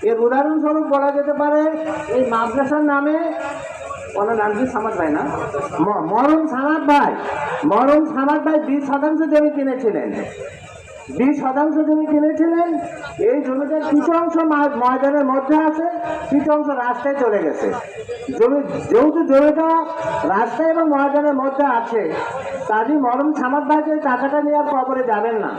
এর উদাহরণস্বরূপ বলা যেতে পারে এই মাদ্রাসার নামে, ওনার নাম কি সামাদ ভাই না, মরম সামাদ ভাই, মরম সামাদ ভাই 20% জমি কিনেছিলেন, 20% জমি কিনেছিলেন। এই জমিটার কিছু অংশ ময়দানের মধ্যে আছে, কিছু অংশ রাস্তায় চলে গেছে। যেহেতু জমিটা রাস্তায় এবং ময়দানের মধ্যে আছে, কাজী মরম সামাদ ভাইকে টাকাটা নিয়ে আর কবরে যাবেন না,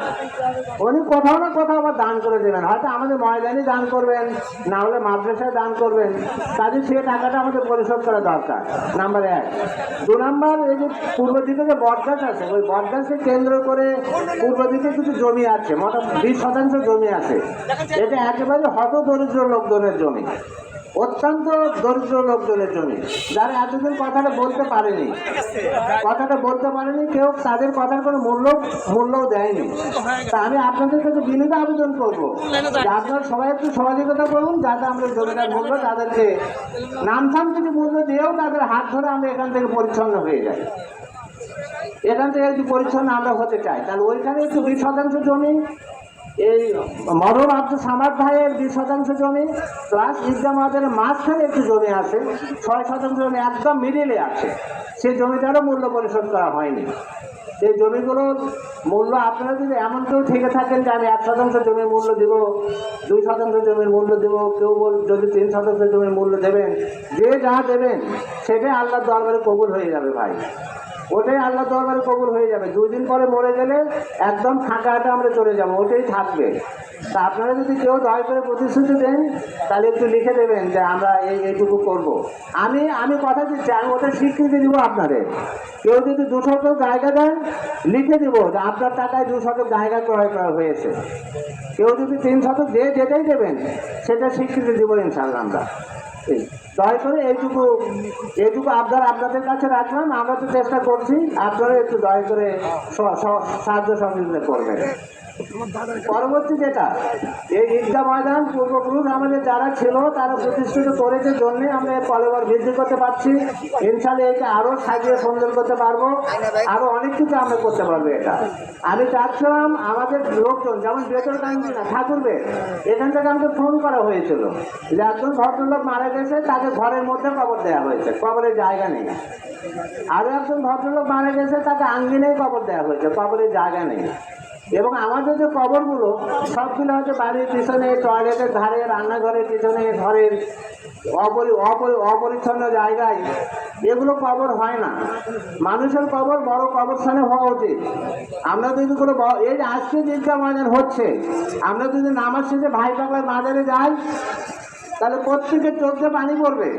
উনি কোথাও না কোথাও আবার দান করে দেবেন, হয়তো আমাদের ময়দানে দান করবেন, না হলে মাদ্রাসায় দান করবেন। কাজে সে টাকাটা আমাদের পরিশোধ করা দরকার, নাম্বার 1। 2 নাম্বার, এই যে পূর্ব দিকে যে বটগাছ আছে, ওই বটগাছকে কেন্দ্র করে পূর্ব দিকে কিছু জমি আছে, মোটামুটি 20% জমি আছে। এটা একেবারে হত দরিদ্র লোকজনের জমি, অত্যন্ত দরিদ্র লোকজনের জমি, যারা এতদিন কথাটা বলতে পারেনি, কেউ তাদের কথার কোনো মূল্যও দেয়নি। তা আমি আপনাদের কাছে বিনীত আবেদন করবো যে আপনারা সবাই একটু সহযোগিতা করুন, যাতে আমরা জমিটার মূল্য তাদেরকে নামথাম কিছু মূল্য দিয়েও তাদের হাত ধরে আমরা এখান থেকে পরিচ্ছন্ন হয়ে যাই, এখান থেকে একটু পরিচ্ছন্ন আমরা হতে চাই। তাহলে ওইখানে একটু 20% জমি, এই মরম আব্দুল সামাদ ভাইয়ের 20% জমি, প্লাস ঈদগাহ মাঠের মাঝখানে একটু জমি আছে, 6% জমি একদম মিডিলে আছে, সেই জমিটারও মূল্য পরিশোধ করা হয়নি। সেই জমিগুলোর মূল্য আপনারা যদি এমন কেউ থেকে থাকেন যে আমি 1% জমির মূল্য দেব, 2% জমির মূল্য দেব, কেউ যদি 3% জমির মূল্য দেবেন, যে যা দেবেন সেটাই আল্লাহর দরবারে কবুল হয়ে যাবে ভাই, ওটাই আল্লাহ দরবারে কবুল হয়ে যাবে। 2 দিন পরে মরে গেলে একদম ফাঁকা হাতে আমরা চলে যাবো, ওটাই থাকবে। তা আপনারা যদি কেউ দয়া করে প্রতিশ্রুতি দেন, তাহলে একটু লিখে দেবেন যে আমরা এইটুকু করবো। আমি কথা দিচ্ছি, আমি ওটা স্বীকৃতি দিব আপনাদের। কেউ যদি 2 শতক জায়গা দেন, লিখে দিব যে আপনার টাকায় 2 শতক জায়গা ক্রয় করা হয়েছে। কেউ যদি 3 শতক যেটাই দেবেন, সেটা স্বীকৃতি দিব ইনশাল্লাহ আমরা। দয়া করে এইটুকু আপনাদের কাছে রাখলাম, আমরা তো চেষ্টা করছি, আপনারা একটু দয়া করে সাহায্য সহযোগিতা করবেন। পরবর্তী যেটা, এই ঈদগাহ ময়দান পূর্বপুরুষ আমাদের যারা ছিল তারা প্রতিষ্ঠিত করেছে জন্য আমরা এর কলেবর বৃদ্ধি করতে পারছি। ইনশাল্লাহ একে আরো সাজিয়ে সুন্দর করতে পারবো, আরো অনেক কিছু আমরা করতে পারবো। এটা আমি চাচ্ছিলাম আমাদের লোকজন, যেমন বেতরকান্দি না ঠাকুরবে, এখান থেকে আমাকে ফোন করা হয়েছিল যে একজন ভদ্রলোক মারা গেছে, তাকে ঘরের মধ্যে কবর দেওয়া হয়েছে, কবরের জায়গা নেই। আরো একজন ভদ্রলোক মারা গেছে, তাকে আঙ্গিনেই কবর দেওয়া হয়েছে, কবরের জায়গা নেই। এবং আমাদের যে কবরগুলো সবগুলো হচ্ছে বাড়ির পিছনে, টয়লেটের ধারে, রান্নাঘরের পিছনে, ঘরের অপরিচ্ছন্ন জায়গায়, এগুলো কবর হয় না। মানুষের কবর বড় কবরস্থানে হওয়া উচিত। আমরা যদি কোনো এই যে আজকে ঈদগাহ ময়দান হচ্ছে, আমরা যদি নামাজ শেষে ভাই পাগলার মাজারে যাই, তাহলে প্রত্যেকের চোখে পানি পড়বে,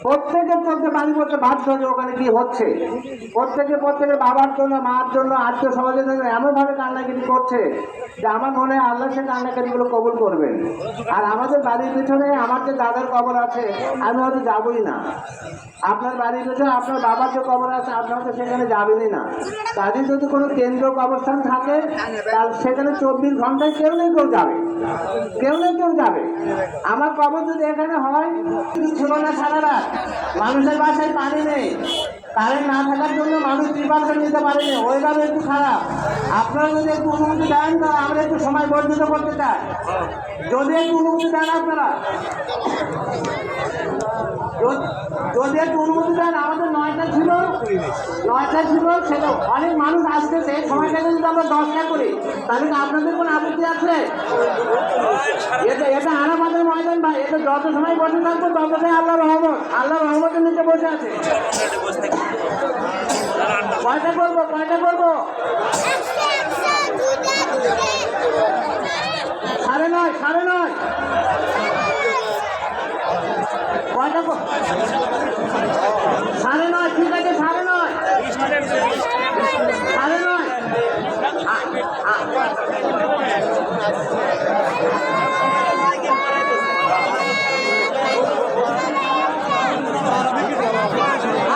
প্রত্যেকের চোখে পানি পড়তে বাধ্য হবে। ওখানে কি হচ্ছে, প্রত্যেকের বাবার জন্য, মার জন্য, আত্মীয় সমাজের জন্য এমনভাবে কান্নাকাটি করছে যে আমার মনে হয় আল্লাহ সে কান্নাকাটিগুলো কবুল করবেন। আর আমাদের বাড়ির পিছনে আমার যে দাদার কবর আছে, আমি হয়তো যাবই না। আপনার বাড়ির পিছনে আপনার বাবার যে কবর আছে, আপনার তো সেখানে যাবেনই না। তাদের যদি কোনো কেন্দ্র কবরস্থান থাকে, তাহলে সেখানে 24 ঘন্টায় কেউ যাবে। আমার কবর যদি এখানে হয়, ছিল না সারা রাত, মানুষের বাসায় পানি নেই, কারেন্ট না থাকার জন্য মানুষ প্রিপারেশন নিতে পারেনি, ওয়েদার একটু খারাপ। আপনারা যদি একটু অনুমতি দেন, তো আমরা একটু সময় বর্ধিত করতে চাই, যদি একটু অনুমতি দেন আপনারা, যদি একটু অনুমতি দেন। আমাদের 9টা ছিল, সেটা অনেক মানুষ আসতেছে, সময়টা যদি আমরা 10টা করি, তাহলে আপনাদের কোনো আপত্তি আছে? এটা আমাদের ময়দান ভাই, এটা যত সময় বসে থাকবো ততটাই আল্লাহর রহমতের নিচে বসে আছে। কয়টা করবো? 9:30 কয়টা? 9:30, ঠিক আছে, 9:30।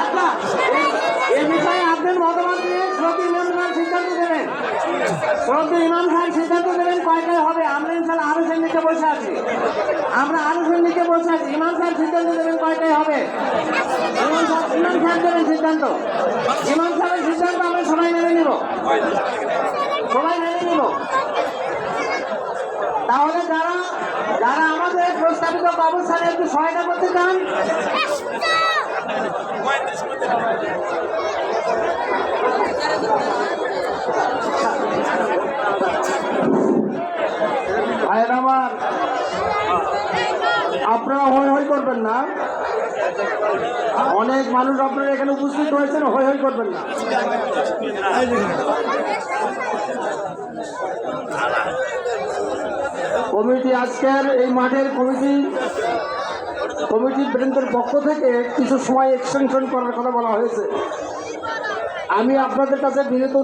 আচ্ছা, এই বিষয়ে আপনার মতামত নিয়ে শ্রদ্ধেয় ইমাম সাহেব সিদ্ধান্ত দেবেন কয়টায় হবে। আমরা ইনশাল্লাহ আলোচনার নিচে বসে আছি, ইমাম সাহেব সিদ্ধান্ত দেবেন কয়টায় হবে। ইমাম সাহেব দেবেন সিদ্ধান্ত, ইমাম সাহেবের সিদ্ধান্ত আমরা সবাই মেনে নিব। তাহলে যারা আমাদের উপস্থাপিত বাবু স্যার একটু সহায়তা করতে চান? ভাইয়ের আমার, আপনারা হই হই করবেন না। অনেক মানুষ আপনারা এখানে উপস্থিত হয়েছেন, হই হই করবেন না। কমিটি আজকের এই মাঠের কমিটি বৃন্দের পক্ষ থেকে কিছু সময় এক্সটেনশন করার কথা বলা হয়েছে। আমি আপনাদের কাছে বিনীত